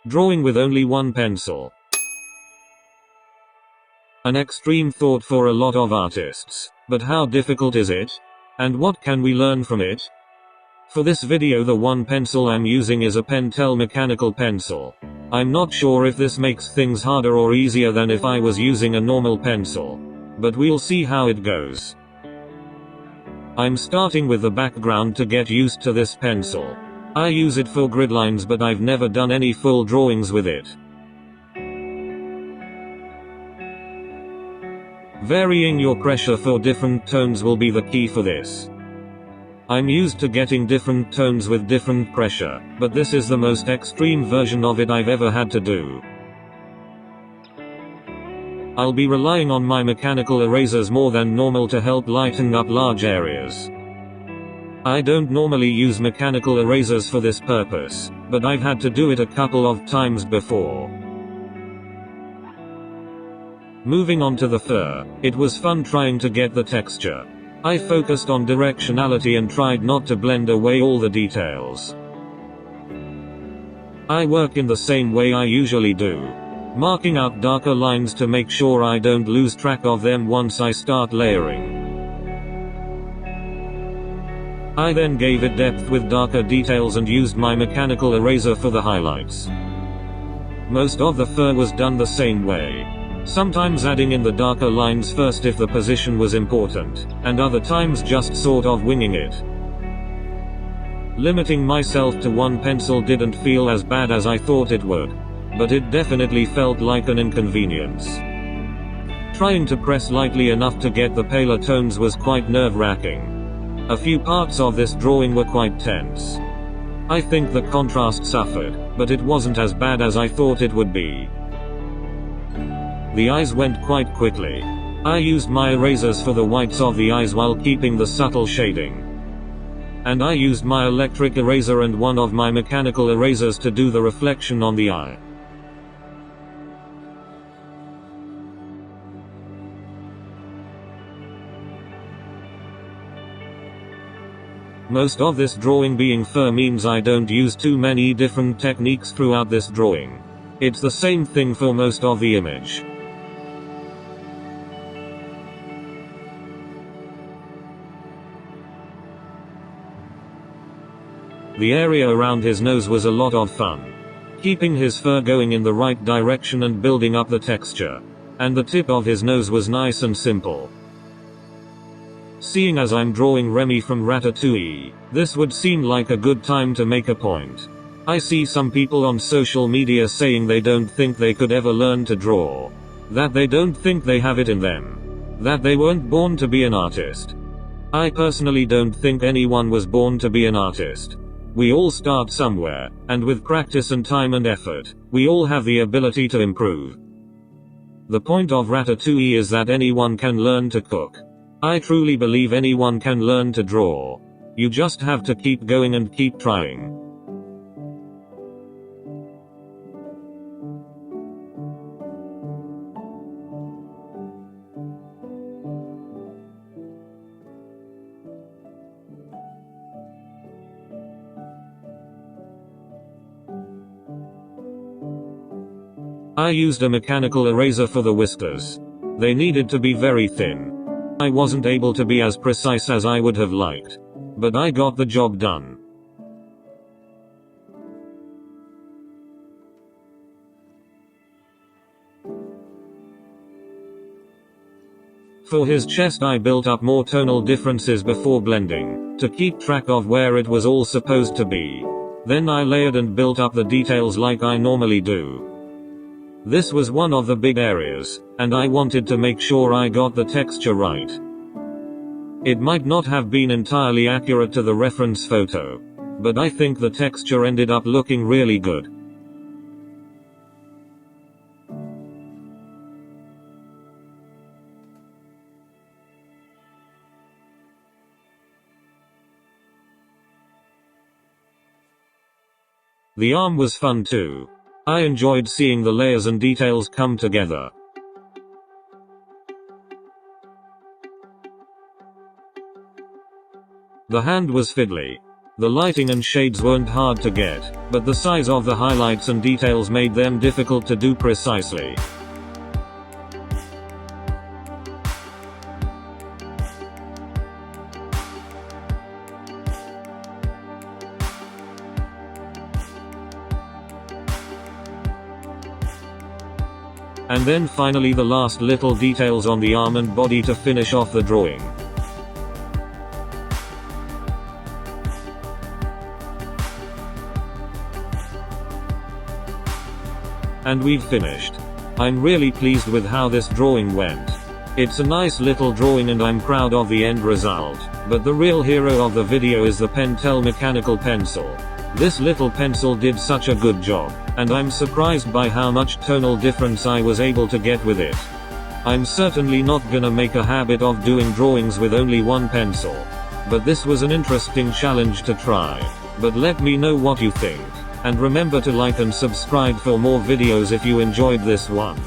Drawing with only one pencil. An extreme thought for a lot of artists, but how difficult is it? And what can we learn from it? For this video, the one pencil I'm using is a Pentel mechanical pencil. I'm not sure if this makes things harder or easier than if I was using a normal pencil, but we'll see how it goes. I'm starting with the background to get used to this pencil. I use it for grid lines, but I've never done any full drawings with it. Varying your pressure for different tones will be the key for this. I'm used to getting different tones with different pressure, but this is the most extreme version of it I've ever had to do. I'll be relying on my mechanical erasers more than normal to help lighten up large areas. I don't normally use mechanical erasers for this purpose, but I've had to do it a couple of times before. Moving on to the fur, it was fun trying to get the texture. I focused on directionality and tried not to blend away all the details. I work in the same way I usually do, marking out darker lines to make sure I don't lose track of them once I start layering. I then gave it depth with darker details and used my mechanical eraser for the highlights. Most of the fur was done the same way. Sometimes adding in the darker lines first if the position was important, and other times just sort of winging it. Limiting myself to one pencil didn't feel as bad as I thought it would, but it definitely felt like an inconvenience. Trying to press lightly enough to get the paler tones was quite nerve-wracking. A few parts of this drawing were quite tense. I think the contrast suffered, but it wasn't as bad as I thought it would be. The eyes went quite quickly. I used my erasers for the whites of the eyes while keeping the subtle shading. And I used my electric eraser and one of my mechanical erasers to do the reflection on the eye. Most of this drawing being fur means I don't use too many different techniques throughout this drawing. It's the same thing for most of the image. The area around his nose was a lot of fun. Keeping his fur going in the right direction and building up the texture. And the tip of his nose was nice and simple. Seeing as I'm drawing Remy from Ratatouille, this would seem like a good time to make a point. I see some people on social media saying they don't think they could ever learn to draw. That they don't think they have it in them. That they weren't born to be an artist. I personally don't think anyone was born to be an artist. We all start somewhere, and with practice and time and effort, we all have the ability to improve. The point of Ratatouille is that anyone can learn to cook. I truly believe anyone can learn to draw. You just have to keep going and keep trying. I used a mechanical eraser for the whiskers. They needed to be very thin. I wasn't able to be as precise as I would have liked, but I got the job done. For his chest I built up more tonal differences before blending, to keep track of where it was all supposed to be. Then I layered and built up the details like I normally do. This was one of the big areas, and I wanted to make sure I got the texture right. It might not have been entirely accurate to the reference photo, but I think the texture ended up looking really good. The arm was fun too. I enjoyed seeing the layers and details come together. The hand was fiddly. The lighting and shades weren't hard to get, but the size of the highlights and details made them difficult to do precisely. And then finally the last little details on the arm and body to finish off the drawing. And we've finished. I'm really pleased with how this drawing went. It's a nice little drawing and I'm proud of the end result, but the real hero of the video is the Pentel mechanical pencil. This little pencil did such a good job, and I'm surprised by how much tonal difference I was able to get with it. I'm certainly not gonna make a habit of doing drawings with only one pencil, but this was an interesting challenge to try. But let me know what you think. And remember to like and subscribe for more videos if you enjoyed this one.